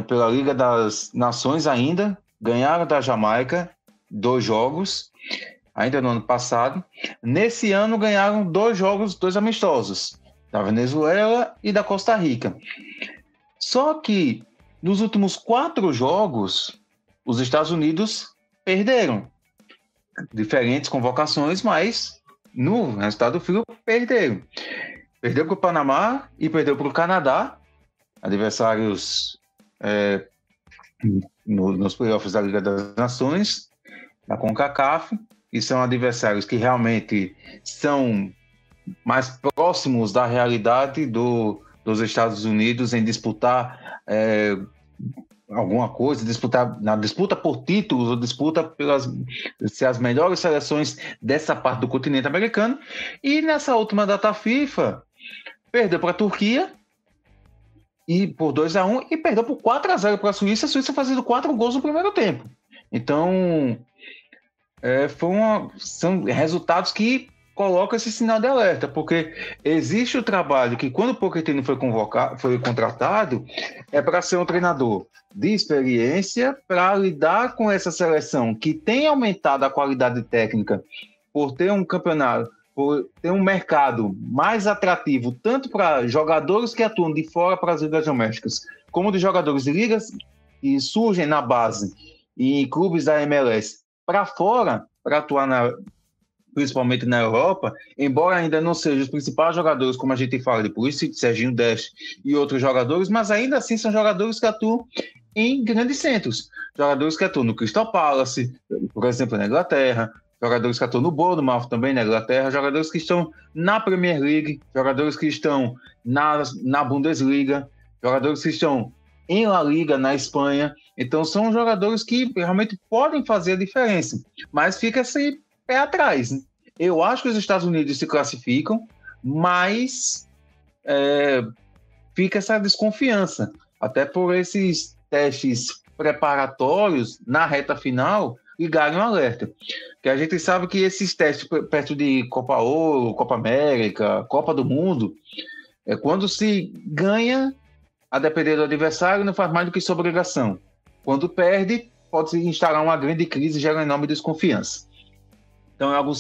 pela Liga das Nações ainda, ganharam da Jamaica 2 jogos, ainda no ano passado. Nesse ano ganharam 2 jogos, 2 amistosos, da Venezuela e da Costa Rica. Só que nos últimos 4 jogos, os Estados Unidos perderam. Diferentes convocações, mas no resultado frio perderam. Perdeu para o Panamá e perdeu para o Canadá, adversários nos playoffs da Liga das Nações, da CONCACAF, e são adversários que realmente são mais próximos da realidade dos Estados Unidos em disputar alguma coisa, na disputa por títulos ou disputa pelas ser as melhores seleções dessa parte do continente americano. E nessa última data FIFA perdeu para a Turquia e por 2-1 e perdeu por 4-0 para a Suíça fazendo 4 gols no primeiro tempo. Então são resultados que colocam esse sinal de alerta, porque existe o trabalho que, quando o Pochettino foi contratado, é para ser um treinador de experiência, para lidar com essa seleção que tem aumentado a qualidade técnica por ter um campeonato, por ter um mercado mais atrativo, tanto para jogadores que atuam de fora para as ligas domésticas, como de jogadores de ligas que surgem na base e em clubes da MLS para fora, para atuar principalmente na Europa, embora ainda não sejam os principais jogadores, como a gente fala de Pulisic, Serginho Dest e outros jogadores, mas ainda assim são jogadores que atuam em grandes centros, jogadores que atuam no Crystal Palace, por exemplo, na Inglaterra, jogadores que atuam no Bournemouth também na Inglaterra, jogadores que estão na Premier League, jogadores que estão na Bundesliga, jogadores que estão em La Liga, na Espanha. Então são jogadores que realmente podem fazer a diferença, mas fica esse pé atrás, né? Eu acho que os Estados Unidos se classificam, mas fica essa desconfiança, até por esses testes preparatórios na reta final ligarem um alerta. Porque a gente sabe que esses testes perto de Copa Ouro, Copa América, Copa do Mundo, quando se ganha, a depender do adversário, não faz mais do que sua obrigação. Quando perde, pode se instalar uma grande crise e gera uma enorme desconfiança. Então é algo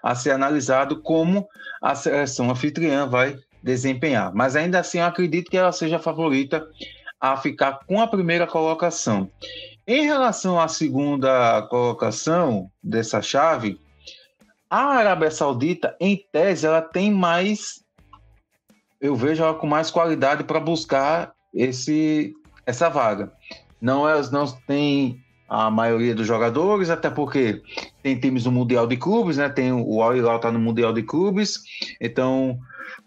a ser analisado como a seleção anfitriã vai desempenhar. Mas ainda assim eu acredito que ela seja a favorita a ficar com a primeira colocação. Em relação à segunda colocação dessa chave, a Arábia Saudita, em tese, ela tem mais... Eu vejo ela com mais qualidade para buscar essa vaga. Elas não têm a maioria dos jogadores, até porque tem times no Mundial de Clubes, né? Tem o Al Hilal está no Mundial de Clubes, então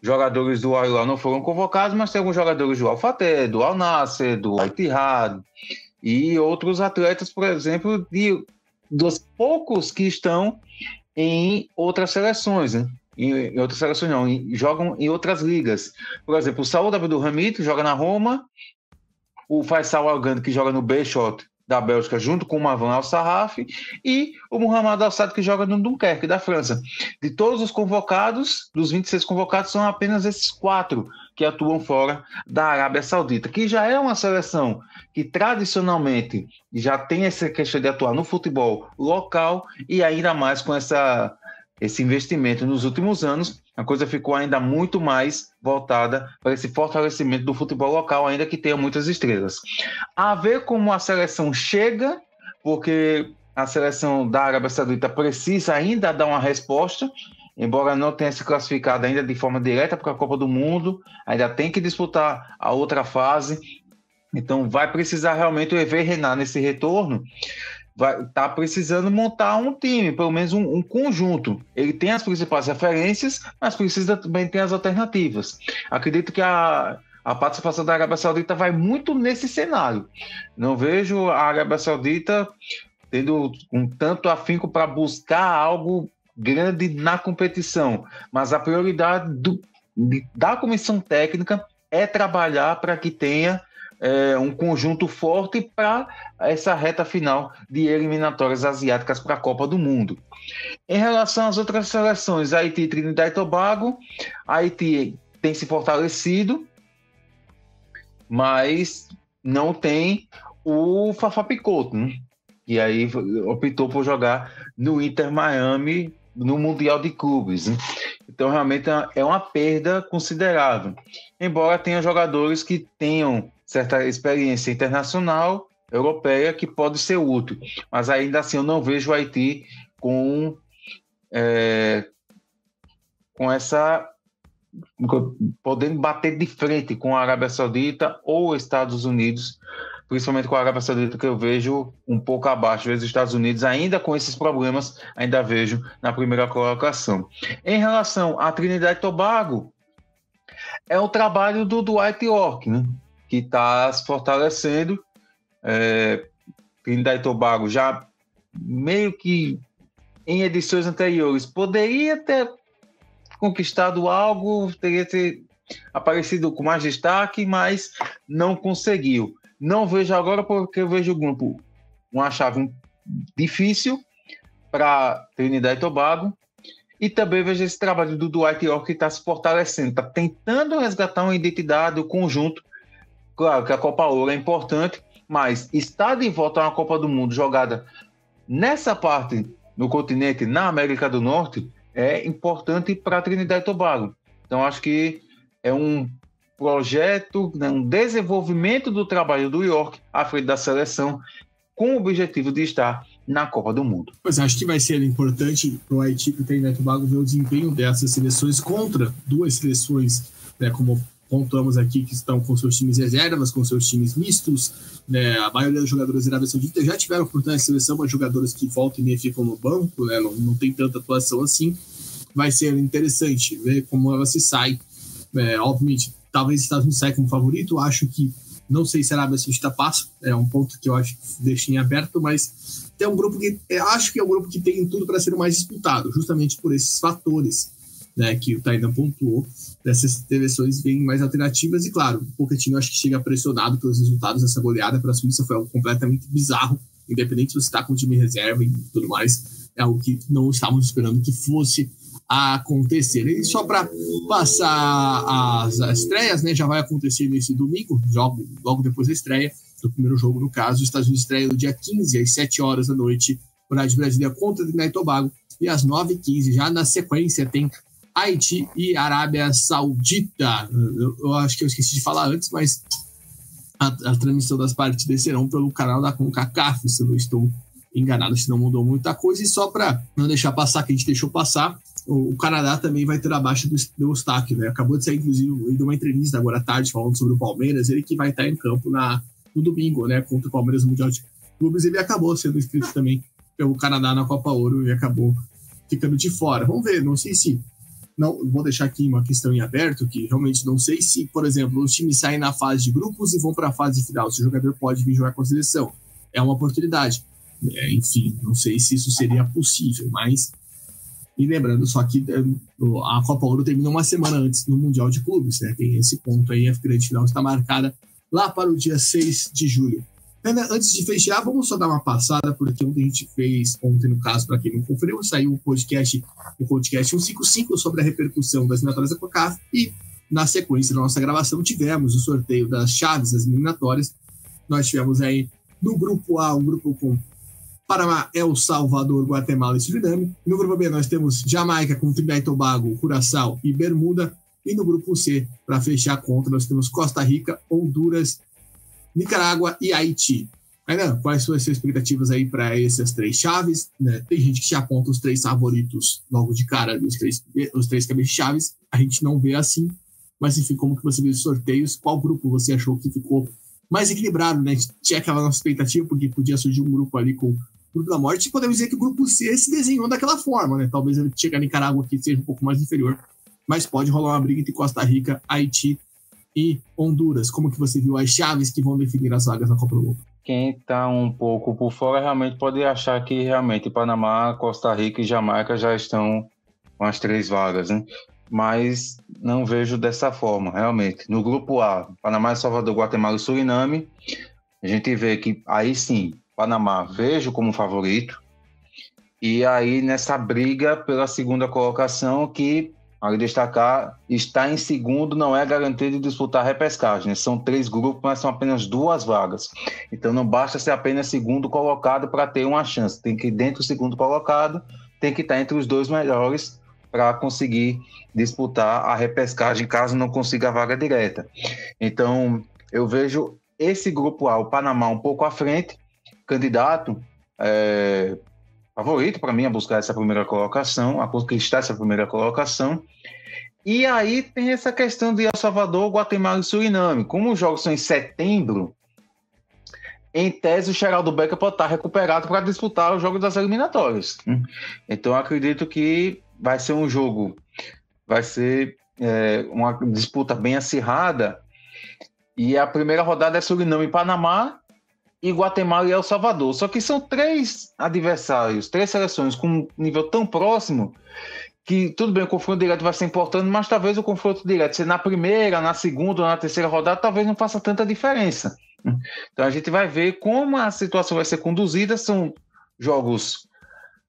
jogadores do Al Hilal não foram convocados, mas tem alguns jogadores do Al Fateh, do Al Nassr, do Al Ittihad e outros atletas, por exemplo, dos poucos que estão em outras seleções, né? Em outras seleções não, jogam em outras ligas. Por exemplo, o Saud Abdelhamid joga na Roma, o Faisal Al-Ghazi, que joga no Beerschot da Bélgica, junto com o Marwan Al-Sarraf, e o Mohamed Al-Saad, que joga no Dunkerque, da França. De todos os convocados, dos 26 convocados, são apenas esses 4 que atuam fora da Arábia Saudita, que já é uma seleção que tradicionalmente já tem essa questão de atuar no futebol local, e ainda mais com esse investimento nos últimos anos, a coisa ficou ainda muito mais voltada para esse fortalecimento do futebol local, ainda que tenha muitas estrelas. A ver como a seleção chega, porque a seleção da Arábia Saudita precisa ainda dar uma resposta, embora não tenha se classificado ainda de forma direta para a Copa do Mundo, ainda tem que disputar a outra fase, então vai precisar realmente o Hervé Renard nesse retorno, está precisando montar um time, pelo menos um conjunto. Ele tem as principais referências, mas precisa também ter as alternativas. Acredito que a participação da Arábia Saudita vai muito nesse cenário. Não vejo a Arábia Saudita tendo um tanto afinco para buscar algo grande na competição, mas a prioridade da comissão técnica é trabalhar para que tenha um conjunto forte para essa reta final de eliminatórias asiáticas para a Copa do Mundo. Em relação às outras seleções, Haiti e Trinidad e Tobago, Haiti tem se fortalecido, mas não tem o Fafá Picault, né? E aí optou por jogar no Inter Miami no Mundial de Clubes, né? Então realmente é uma perda considerável, embora tenha jogadores que tenham certa experiência internacional, europeia, que pode ser útil. Mas ainda assim eu não vejo o Haiti com essa... podendo bater de frente com a Arábia Saudita ou Estados Unidos, principalmente com a Arábia Saudita, que eu vejo um pouco abaixo. Os Estados Unidos, ainda com esses problemas, ainda vejo na primeira colocação. Em relação a Trinidad e Tobago, é o trabalho do Dwight Yorke, né? Que está se fortalecendo. Trinidad e Tobago já meio que em edições anteriores poderia ter conquistado algo, teria ter aparecido com mais destaque, mas não conseguiu. Não vejo agora porque eu vejo o grupo uma chave difícil para Trinidad e Tobago, e também vejo esse trabalho do Dwight Yorke que está se fortalecendo, está tentando resgatar uma identidade, o conjunto. Claro que a Copa Ouro é importante, mas estar de volta a uma Copa do Mundo jogada nessa parte no continente, na América do Norte, é importante para Trinidad e Tobago. Então, acho que é um projeto, né, um desenvolvimento do trabalho do Yorke à frente da seleção, com o objetivo de estar na Copa do Mundo. Pois acho que vai ser importante para o Haiti e o Trinidad e Tobago ver o desempenho dessas seleções contra duas seleções, né, como pontuamos aqui, que estão com seus times reservas, com seus times mistos, né? A maioria dos jogadores da Arábia Saudita já tiveram oportunidade de seleção, mas jogadores que voltam e meia ficam no banco, né? Não tem tanta atuação assim. Vai ser interessante ver como ela se sai. Obviamente, talvez os Estados Unidos saia como favorito. Acho que, não sei se a Arábia Saudita passa, é um ponto que eu acho que deixa em aberto, mas tem um grupo que acho que é um grupo que tem tudo para ser o mais disputado, justamente por esses fatores, né, que o Tainan pontuou, dessas seleções bem mais alternativas. E claro, o Pochettino acho que chega pressionado pelos resultados dessa goleada para a Suíça, foi algo completamente bizarro, independente se você está com o time reserva e tudo mais, é algo que não estávamos esperando que fosse acontecer. E só para passar as estreias, né, já vai acontecer nesse domingo, logo depois da estreia do primeiro jogo, no caso, os Estados Unidos estreia no dia 15, às 7 horas da noite, horário de Brasília, contra Trinidad e Tobago, e às 9h15, já na sequência, tem Haiti e Arábia Saudita. Eu acho que eu esqueci de falar antes, mas a transmissão das partidas serão pelo canal da CONCACAF, se eu não estou enganado, se não mudou muita coisa. E só para não deixar passar, que a gente deixou passar, o Canadá também vai ter a baixa do Eustáquio, né? Acabou de sair, inclusive, ele deu uma entrevista agora à tarde falando sobre o Palmeiras, ele que vai estar em campo no domingo, né, contra o Palmeiras no Mundial clubes, ele acabou sendo inscrito também pelo Canadá na Copa Ouro e acabou ficando de fora. Vamos ver, não sei se... Não, vou deixar aqui uma questão em aberto, que realmente não sei se, por exemplo, os times saem na fase de grupos e vão para a fase final, se o jogador pode vir jogar com a seleção. É uma oportunidade. Enfim, não sei se isso seria possível, mas... E lembrando só que a Copa Ouro termina uma semana antes do Mundial de Clubes, né? Tem esse ponto aí, a grande final está marcada lá para o dia 6 de julho. Antes de fechar, vamos só dar uma passada, porque ontem a gente fez, ontem no caso, para quem não conferiu, saiu o podcast 155 sobre a repercussão das eliminatórias da CONCACAF e, na sequência da nossa gravação, tivemos o sorteio das chaves das eliminatórias. Nós tivemos aí no grupo A, um grupo com Panamá, El Salvador, Guatemala e Suriname. No grupo B nós temos Jamaica com Trinidad e Tobago, Curaçao e Bermuda. E no grupo C, para fechar a conta, nós temos Costa Rica, Honduras, Nicarágua e Haiti. Renan, quais são as suas expectativas aí para essas três chaves? Né? Tem gente que já aponta os três favoritos logo de cara, os três cabeças de chaves. A gente não vê assim, mas enfim, como que você viu os sorteios? Qual grupo você achou que ficou mais equilibrado, né? Tinha aquela nossa expectativa, porque podia surgir um grupo ali com o grupo da morte, e podemos dizer que o grupo C se desenhou daquela forma, né? Talvez ele chegue a Nicarágua aqui seja um pouco mais inferior, mas pode rolar uma briga entre Costa Rica, Haiti e Honduras. Como que você viu as chaves que vão definir as vagas na Copa do Mundo? Quem está um pouco por fora realmente pode achar que realmente Panamá, Costa Rica e Jamaica já estão com as três vagas, né? Mas não vejo dessa forma, realmente. No grupo A, Panamá, Salvador, Guatemala e Suriname, a gente vê que aí sim, Panamá vejo como favorito, e aí nessa briga pela segunda colocação, que, vale destacar, está em segundo, não é garantido de disputar a repescagem, né? São 3 grupos, mas são apenas 2 vagas, então não basta ser apenas segundo colocado para ter uma chance, tem que ir dentro do segundo colocado, tem que estar entre os 2 melhores para conseguir disputar a repescagem, caso não consiga a vaga direta. Então eu vejo esse grupo A, o Panamá, um pouco à frente, candidato, favorito para mim a buscar essa primeira colocação, a conquistar essa primeira colocação. E aí tem essa questão de El Salvador, Guatemala e Suriname. Como os jogos são em setembro, em tese o Geraldo Becker pode estar recuperado para disputar o jogo das eliminatórias. Então eu acredito que vai ser um jogo, vai ser uma disputa bem acirrada, e a primeira rodada é Suriname e Panamá, e Guatemala e El Salvador. Só que são 3 adversários, 3 seleções com um nível tão próximo que, tudo bem, o confronto direto vai ser importante, mas talvez o confronto direto, se na primeira, na segunda ou na terceira rodada, talvez não faça tanta diferença. Então a gente vai ver como a situação vai ser conduzida. São jogos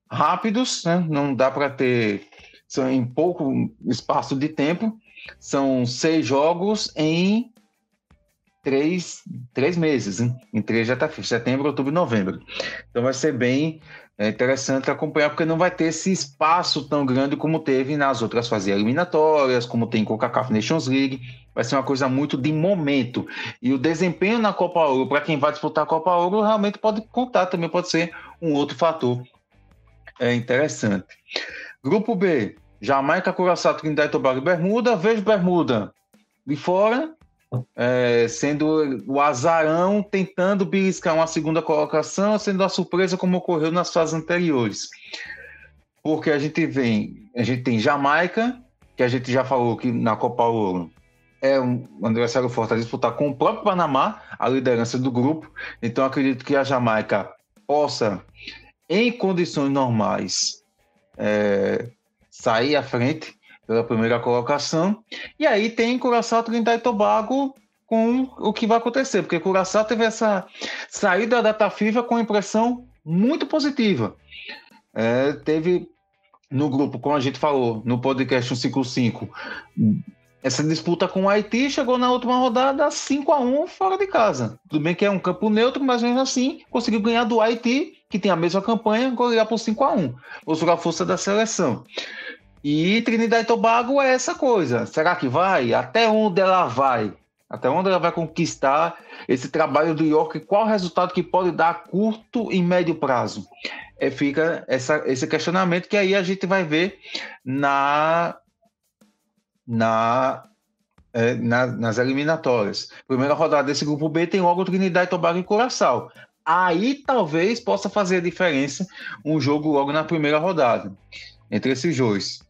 rápidos, né? Não dá para ter... São em pouco espaço de tempo. São 6 jogos em 3 meses, hein? Em 3 já está setembro, outubro e novembro. Então vai ser bem interessante acompanhar, porque não vai ter esse espaço tão grande como teve nas outras fases eliminatórias, como tem com a CONCACAF Nations League. Vai ser uma coisa muito de momento. E o desempenho na Copa Ouro, para quem vai disputar a Copa Ouro, realmente pode contar, também pode ser um outro fator interessante. Grupo B, Jamaica, Curaçao, Trinidad e Tobago e Bermuda. Vejo Bermuda de fora, sendo o azarão, tentando beliscar uma segunda colocação, sendo a surpresa como ocorreu nas fases anteriores. Porque a gente tem Jamaica, que a gente já falou que na Copa Ouro é um adversário forte a disputar com o próprio Panamá, a liderança do grupo. Então acredito que a Jamaica possa, em condições normais, sair à frente pela primeira colocação. E aí tem Curaçao, Trinidad e Tobago com o que vai acontecer, porque Curaçao teve essa saída da data FIFA com impressão muito positiva. Teve no grupo, como a gente falou no podcast 155, essa disputa com o Haiti, chegou na última rodada 5-1 fora de casa. Tudo bem que é um campo neutro, mas mesmo assim conseguiu ganhar do Haiti, que tem a mesma campanha, golear por 5-1. Mostrou a força da seleção. E Trinidad e Tobago é essa coisa. Será que vai? Até onde ela vai? Até onde ela vai conquistar esse trabalho do York? Qual o resultado que pode dar a curto e médio prazo? Fica esse questionamento que aí a gente vai ver nas eliminatórias. Primeira rodada desse grupo B tem logo Trinidad e Tobago e Curaçao. aí talvez possa fazer a diferença um jogo logo na primeira rodada, entre esses dois.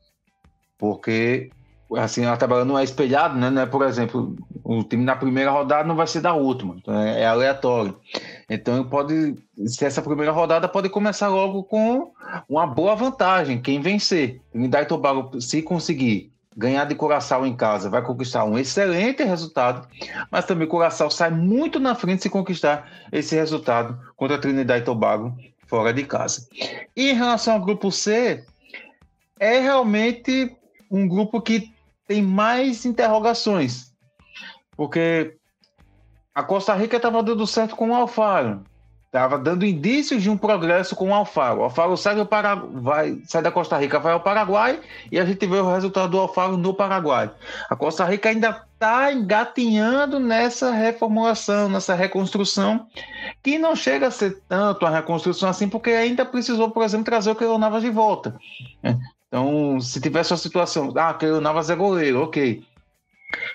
Porque, assim, a tabela não é espelhada, né? Por exemplo, o time na primeira rodada não vai ser da última, então é aleatório. Então, se essa primeira rodada pode começar logo com uma boa vantagem, quem vencer. Trinidad e Tobago, se conseguir ganhar de Curaçao em casa, vai conquistar um excelente resultado, mas também Curaçao sai muito na frente se conquistar esse resultado contra Trinidad e Tobago fora de casa. E em relação ao grupo C, é realmente um grupo que tem mais interrogações, porque a Costa Rica estava dando certo com o Alfaro, estava dando indícios de um progresso com o Alfaro. O Alfaro sai da Costa Rica, vai ao Paraguai, e a gente vê o resultado do Alfaro no Paraguai. A Costa Rica ainda está engatinhando nessa reformulação, nessa reconstrução, que não chega a ser tanto a reconstrução assim, porque ainda precisou, por exemplo, trazer o Keylor Navas de volta. Então, se tivesse uma situação, Keylor Navas é goleiro, ok.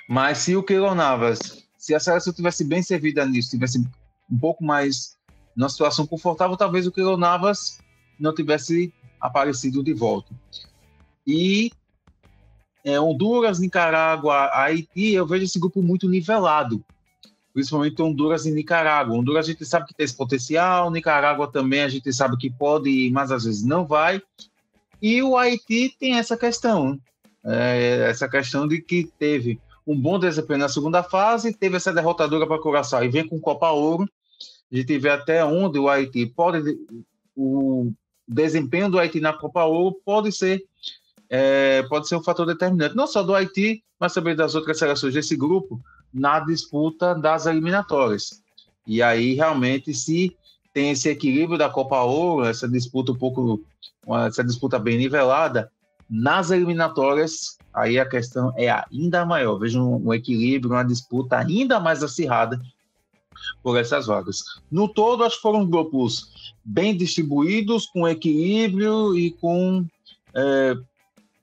Mas se o Keylor Navas, se a seleção tivesse bem servida nisso, tivesse um pouco mais numa situação confortável, talvez o Keylor Navas não tivesse aparecido de volta. E Honduras, Nicarágua, Haiti, eu vejo esse grupo muito nivelado, principalmente Honduras e Nicarágua. Honduras a gente sabe que tem esse potencial, Nicarágua também a gente sabe que pode ir, mas às vezes não vai. E o Haiti tem essa questão de que teve um bom desempenho na segunda fase, teve essa derrotadora para Curaçao e vem com Copa Ouro. A gente vê até onde o Haiti o desempenho do Haiti na Copa Ouro pode ser um fator determinante, não só do Haiti, mas também das outras seleções desse grupo, na disputa das eliminatórias. E aí, realmente, se tem esse equilíbrio da Copa Ouro, essa disputa bem nivelada, nas eliminatórias, aí a questão é ainda maior. Veja um equilíbrio, uma disputa ainda mais acirrada por essas vagas. No todo, acho que foram grupos bem distribuídos, com equilíbrio e com...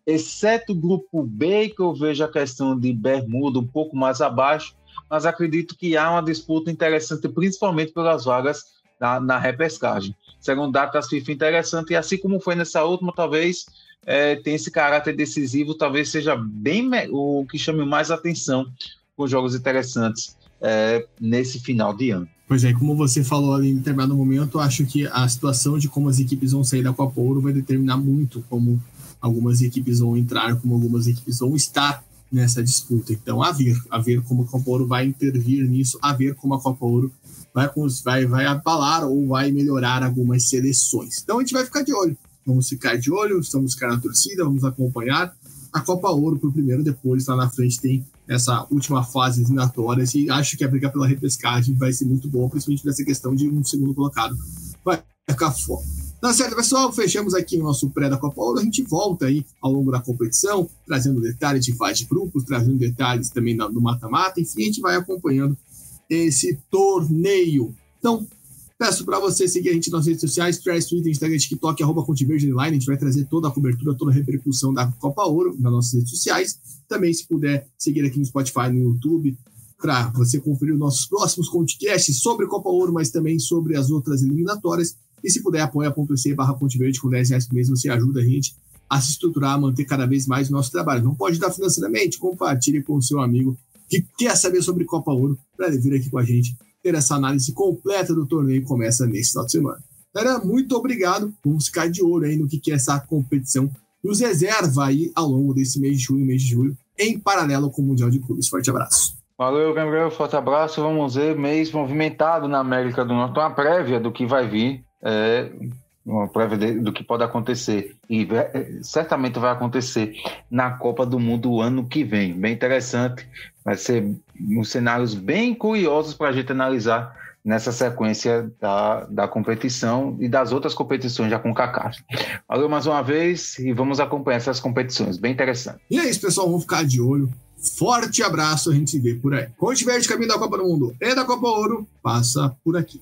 exceto o grupo B, que eu vejo a questão de Bermuda um pouco mais abaixo, mas acredito que há uma disputa interessante, principalmente pelas vagas na repescagem. Serão datas FIFA interessantes, e assim como foi nessa última, talvez tenha esse caráter decisivo, talvez seja bem o que chame mais atenção com jogos interessantes nesse final de ano. Pois é, como você falou ali em determinado momento, acho que a situação de como as equipes vão sair da Copa Ouro vai determinar muito como algumas equipes vão entrar, como algumas equipes vão estar nessa disputa. Então, a ver como a Copa Ouro vai intervir nisso, a ver como a Copa Ouro vai abalar ou vai melhorar algumas seleções. Então, a gente vai ficar de olho. Vamos ficar de olho, vamos ficar na torcida, vamos acompanhar a Copa Ouro por primeiro, depois lá na frente tem essa última fase eliminatória, e acho que a briga pela repescagem vai ser muito boa, principalmente nessa questão de um segundo colocado vai ficar fora. Tá certo, pessoal? Fechamos aqui o nosso pré da Copa Ouro. A gente volta aí ao longo da competição, trazendo detalhes de fase de grupos, trazendo detalhes também do mata-mata. Enfim, a gente vai acompanhando esse torneio. Então, peço para você seguir a gente nas redes sociais, Twitter, Instagram, TikTok, @ContiVerde_Line. A gente vai trazer toda a cobertura, toda a repercussão da Copa Ouro nas nossas redes sociais. Também, se puder, seguir aqui no Spotify, no YouTube, para você conferir os nossos próximos podcasts sobre Copa Ouro, mas também sobre as outras eliminatórias. E se puder, apoia.se/ContiVerde, com R$10 por mês, você ajuda a gente a se estruturar, a manter cada vez mais o nosso trabalho. Não pode dar financeiramente, compartilhe com o seu amigo que quer saber sobre Copa Ouro, para ele vir aqui com a gente, ter essa análise completa do torneio que começa nesse final de semana. Galera, muito obrigado. Vamos ficar de olho aí no que é essa competição. Nos reserva aí ao longo desse mês de junho, em paralelo com o Mundial de Clubes. Forte abraço. Valeu, Gabriel. Forte abraço. Vamos ver, mês movimentado na América do Norte. Uma prévia do que vai vir. Uma prévia do que pode acontecer, e certamente vai acontecer na Copa do Mundo o ano que vem. Bem interessante, vai ser uns cenários bem curiosos para a gente analisar nessa sequência da competição e das outras competições já com CACAF. Valeu mais uma vez e vamos acompanhar essas competições, bem interessante. E é isso, pessoal, vamos ficar de olho. Forte abraço, a gente se vê por aí. ContiVerde, caminho da Copa do Mundo e da Copa Ouro, passa por aqui.